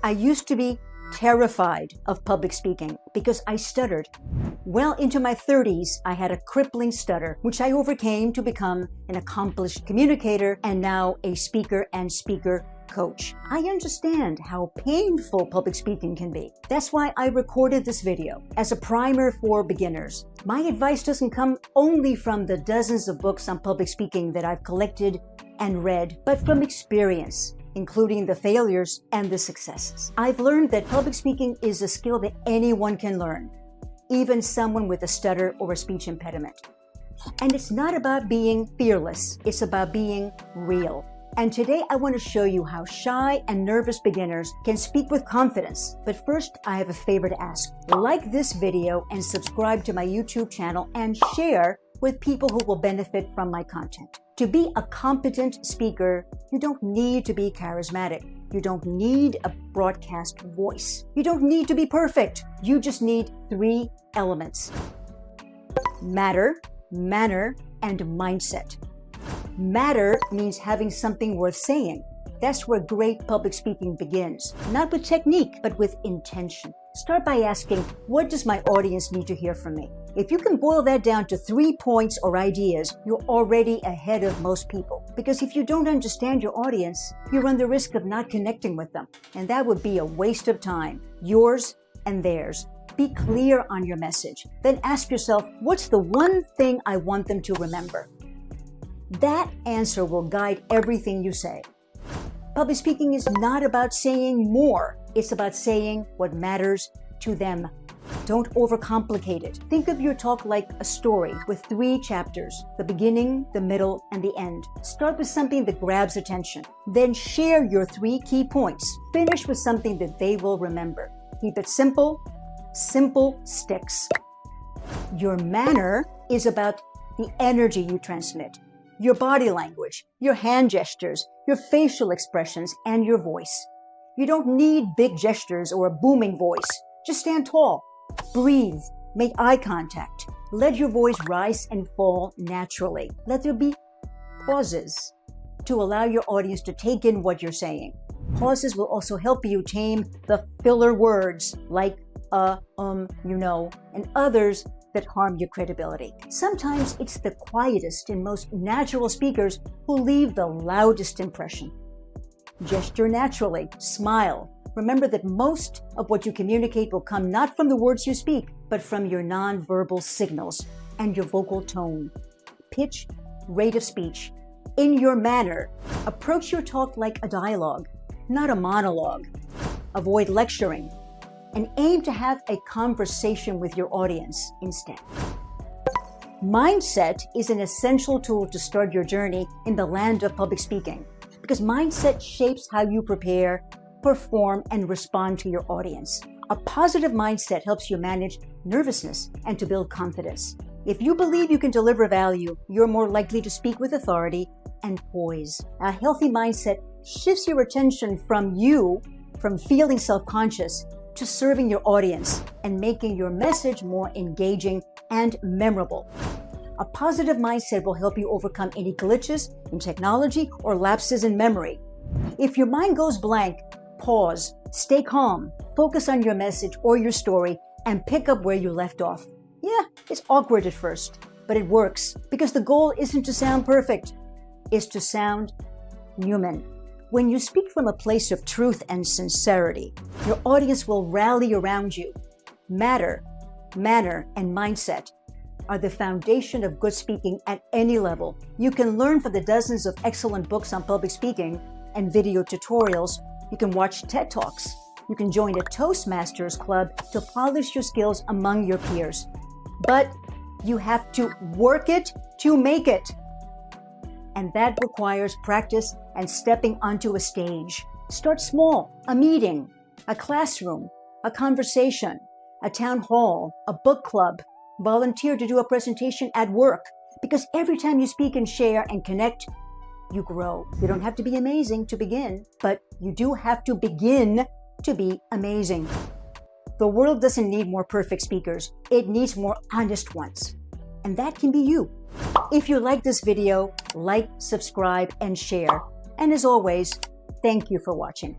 I used to be terrified of public speaking because I stuttered. Well into my 30s, I had a crippling stutter, which I overcame to become an accomplished communicator and now a speaker and speaker coach. I understand how painful public speaking can be. That's why I recorded this video as a primer for beginners. My advice doesn't come only from the dozens of books on public speaking that I've collected and read, but from experience, including the failures and the successes. I've learned that public speaking is a skill that anyone can learn, even someone with a stutter or a speech impediment. And it's not about being fearless, it's about being real. And today I want to show you how shy and nervous beginners can speak with confidence. But first, I have a favor to ask. Like this video and subscribe to my YouTube channel and share with people who will benefit from my content. To be a competent speaker, you don't need to be charismatic. You don't need a broadcast voice. You don't need to be perfect. You just need 3 elements: matter, manner, and mindset. Matter means having something worth saying. That's where great public speaking begins. Not with technique, but with intention. Start by asking, what does my audience need to hear from me? If you can boil that down to 3 points or ideas, you're already ahead of most people. Because if you don't understand your audience, you run the risk of not connecting with them. And that would be a waste of time, yours and theirs. Be clear on your message. Then ask yourself, what's the one thing I want them to remember? That answer will guide everything you say. Public speaking is not about saying more. It's about saying what matters to them. Don't overcomplicate it. Think of your talk like a story with 3 chapters: the beginning, the middle, and the end. Start with something that grabs attention. Then share your 3 key points. Finish with something that they will remember. Keep it simple. Simple sticks. Your manner is about the energy you transmit, your body language, your hand gestures, your facial expressions, and your voice. You don't need big gestures or a booming voice. Just stand tall. Breathe. Make eye contact. Let your voice rise and fall naturally. Let there be pauses to allow your audience to take in what you're saying. Pauses will also help you tame the filler words like you know, and others that harm your credibility. Sometimes it's the quietest and most natural speakers who leave the loudest impression. Gesture naturally. Smile. Remember that most of what you communicate will come not from the words you speak, but from your nonverbal signals and your vocal tone, pitch, rate of speech. In your manner, approach your talk like a dialogue, not a monologue. Avoid lecturing and aim to have a conversation with your audience instead. Mindset is an essential tool to start your journey in the land of public speaking, because mindset shapes how you prepare, perform, and respond to your audience. A positive mindset helps you manage nervousness and to build confidence. If you believe you can deliver value, you're more likely to speak with authority and poise. A healthy mindset shifts your attention from feeling self-conscious, to serving your audience and making your message more engaging and memorable. A positive mindset will help you overcome any glitches in technology or lapses in memory. If your mind goes blank, pause, stay calm, focus on your message or your story, and pick up where you left off. Yeah, it's awkward at first, but it works because the goal isn't to sound perfect, it's to sound human. When you speak from a place of truth and sincerity, your audience will rally around you. Matter, manner, and mindset are the foundation of good speaking at any level. You can learn from the dozens of excellent books on public speaking and video tutorials. You can watch TED Talks. You can join a Toastmasters club to polish your skills among your peers. But you have to work it to make it. And that requires practice and stepping onto a stage. Start small: a meeting, a classroom, a conversation, a town hall, a book club. Volunteer to do a presentation at work, because every time you speak and share and connect, you grow. You don't have to be amazing to begin, but you do have to begin to be amazing. The world doesn't need more perfect speakers. It needs more honest ones. And that can be you. If you like this video, like, subscribe, and share. And as always, thank you for watching.